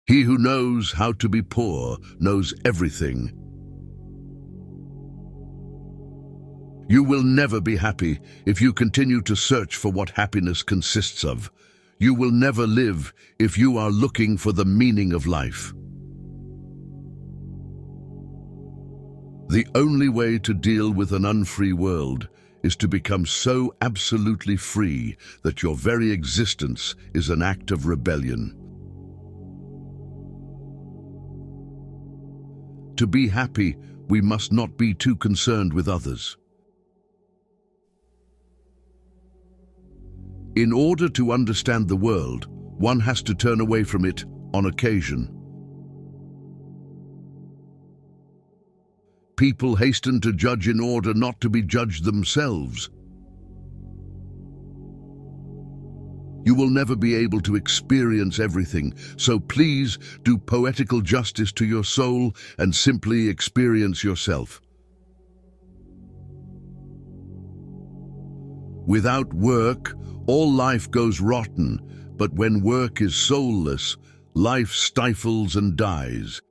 He who knows how to be poor knows everything. You will never be happy if you continue to search for what happiness consists of. You will never live if you are looking for the meaning of life. The only way to deal with an unfree world is to become so absolutely free that your very existence is an act of rebellion. To be happy, we must not be too concerned with others. In order to understand the world, one has to turn away from it on occasion. People hasten to judge in order not to be judged themselves. You will never be able to experience everything, so please do poetical justice to your soul and simply experience yourself. Without work, all life goes rotten, but when work is soulless, life stifles and dies.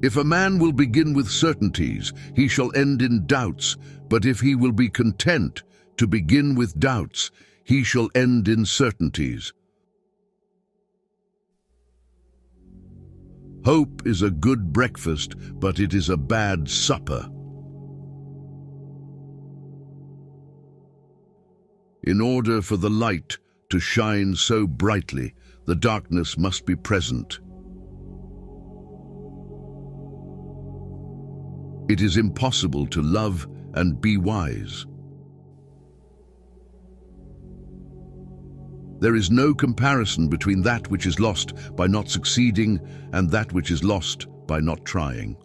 If a man will begin with certainties, he shall end in doubts, but if he will be content to begin with doubts, he shall end in certainties. Hope is a good breakfast, but it is a bad supper. In order for the light to shine so brightly, the darkness must be present. It is impossible to love and be wise. There is no comparison between that which is lost by not succeeding and that which is lost by not trying.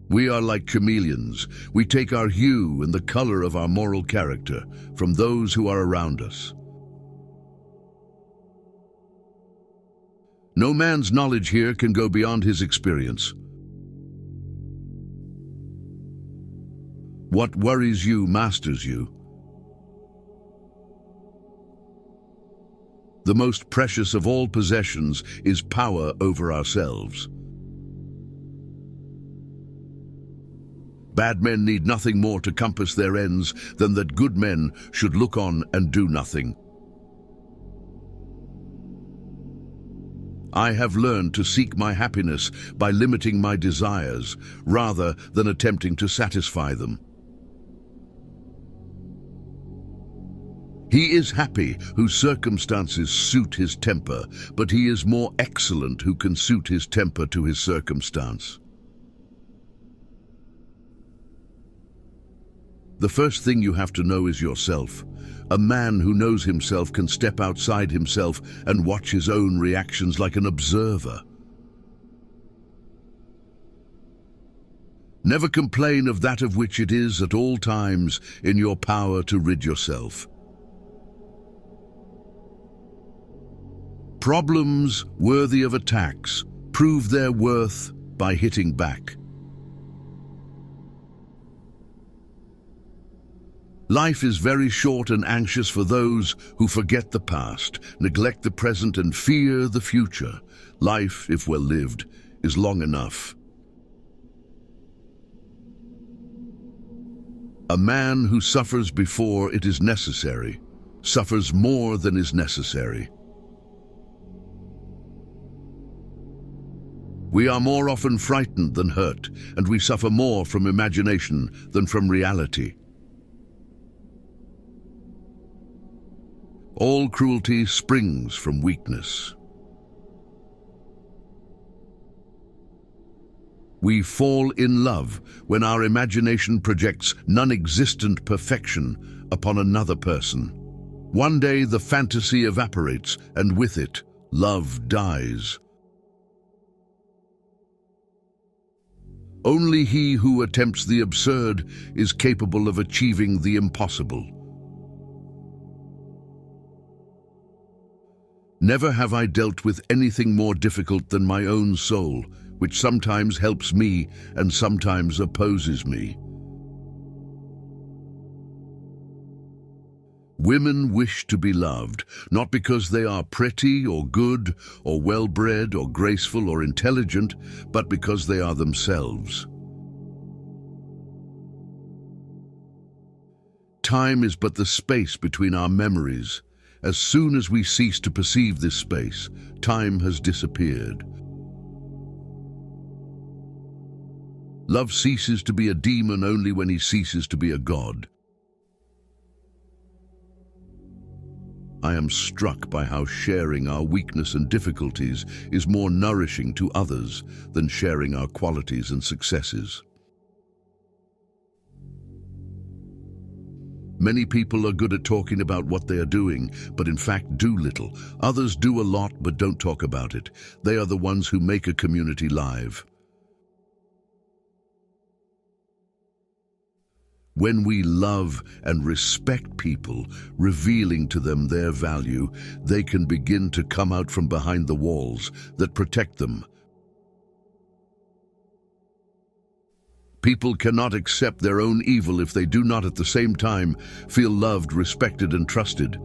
We are like chameleons. We take our hue and the color of our moral character from those who are around us. No man's knowledge here can go beyond his experience. What worries you masters you. The most precious of all possessions is power over ourselves. Bad men need nothing more to compass their ends than that good men should look on and do nothing. I have learned to seek my happiness by limiting my desires rather than attempting to satisfy them. He is happy whose circumstances suit his temper, but he is more excellent who can suit his temper to his circumstance. The first thing you have to know is yourself. A man who knows himself can step outside himself and watch his own reactions like an observer. Never complain of that of which it is at all times in your power to rid yourself. Problems worthy of attacks prove their worth by hitting back. Life is very short and anxious for those who forget the past, neglect the present, and fear the future. Life, if well lived, is long enough. A man who suffers before it is necessary suffers more than is necessary. We are more often frightened than hurt, and we suffer more from imagination than from reality. All cruelty springs from weakness. We fall in love when our imagination projects non-existent perfection upon another person. One day the fantasy evaporates, and with it, love dies. Only he who attempts the absurd is capable of achieving the impossible. Never have I dealt with anything more difficult than my own soul, which sometimes helps me and sometimes opposes me. Women wish to be loved, not because they are pretty or good or well-bred or graceful or intelligent, but because they are themselves. Time is but the space between our memories. As soon as we cease to perceive this space, time has disappeared. Love ceases to be a demon only when he ceases to be a god. I am struck by how sharing our weakness and difficulties is more nourishing to others than sharing our qualities and successes. Many people are good at talking about what they are doing, but in fact do little. Others do a lot but don't talk about it. They are the ones who make a community live. When we love and respect people, revealing to them their value, they can begin to come out from behind the walls that protect them. People cannot accept their own evil if they do not at the same time feel loved, respected, and trusted.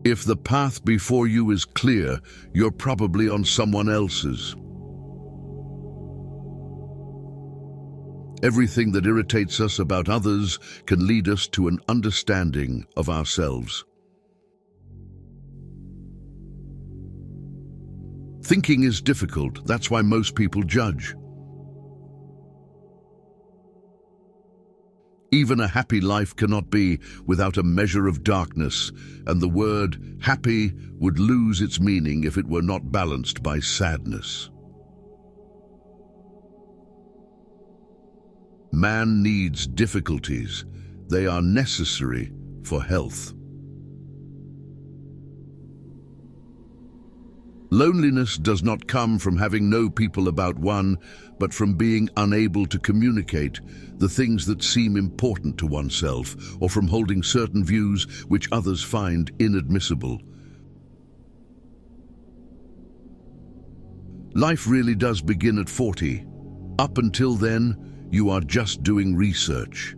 If the path before you is clear, you're probably on someone else's. Everything that irritates us about others can lead us to an understanding of ourselves. Thinking is difficult, that's why most people judge. Even a happy life cannot be without a measure of darkness, and the word happy would lose its meaning if it were not balanced by sadness. Man needs difficulties. They are necessary for health. Loneliness does not come from having no people about one, but from being unable to communicate the things that seem important to oneself, or from holding certain views which others find inadmissible. Life really does begin at 40. Up until then, you are just doing research.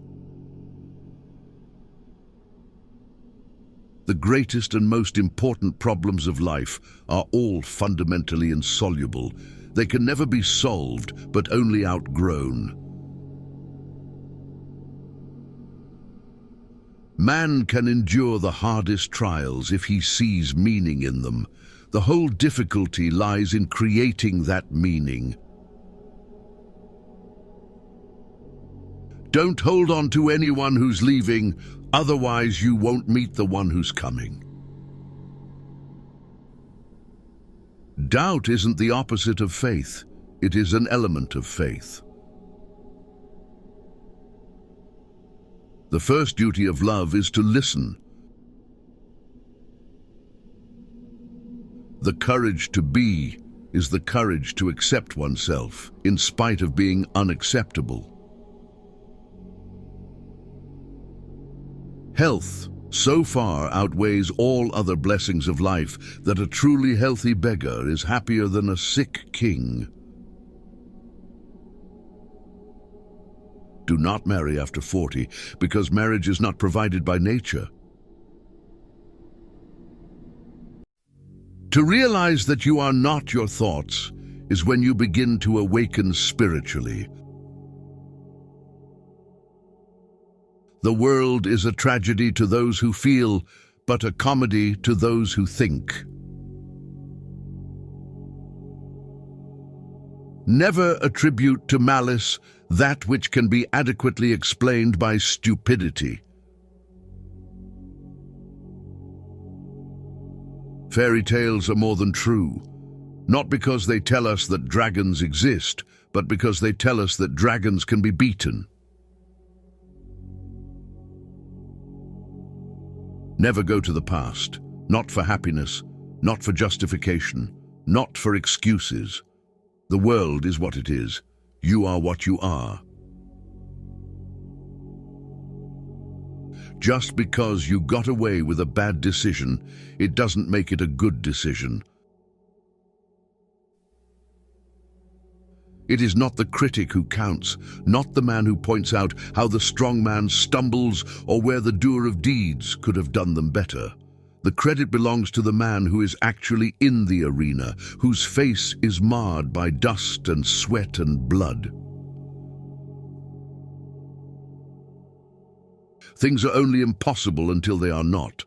The greatest and most important problems of life are all fundamentally insoluble. They can never be solved, but only outgrown. Man can endure the hardest trials if he sees meaning in them. The whole difficulty lies in creating that meaning. Don't hold on to anyone who's leaving, otherwise you won't meet the one who's coming. Doubt isn't the opposite of faith. It is an element of faith. The first duty of love is to listen. The courage to be is the courage to accept oneself, in spite of being unacceptable. Health so far outweighs all other blessings of life that a truly healthy beggar is happier than a sick king. Do not marry after 40, because marriage is not provided by nature. To realize that you are not your thoughts is when you begin to awaken spiritually. The world is a tragedy to those who feel, but a comedy to those who think. Never attribute to malice that which can be adequately explained by stupidity. Fairy tales are more than true, not because they tell us that dragons exist, but because they tell us that dragons can be beaten. Never go to the past, not for happiness, not for justification, not for excuses. The world is what it is. You are what you are. Just because you got away with a bad decision, it doesn't make it a good decision. It is not the critic who counts, not the man who points out how the strong man stumbles or where the doer of deeds could have done them better. The credit belongs to the man who is actually in the arena, whose face is marred by dust and sweat and blood. Things are only impossible until they are not.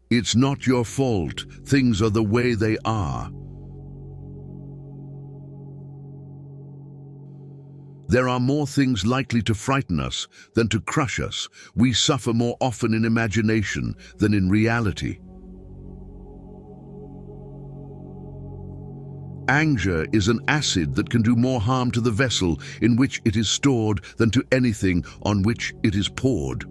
It's not your fault. Things are the way they are. There are more things likely to frighten us than to crush us. We suffer more often in imagination than in reality. Anger is an acid that can do more harm to the vessel in which it is stored than to anything on which it is poured.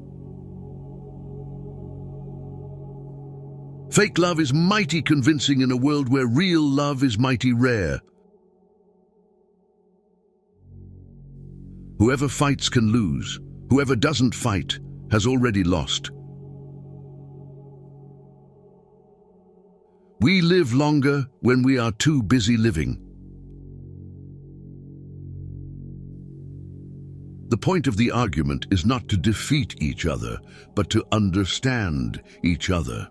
Fake love is mighty convincing in a world where real love is mighty rare. Whoever fights can lose. Whoever doesn't fight has already lost. We live longer when we are too busy living. The point of the argument is not to defeat each other, but to understand each other.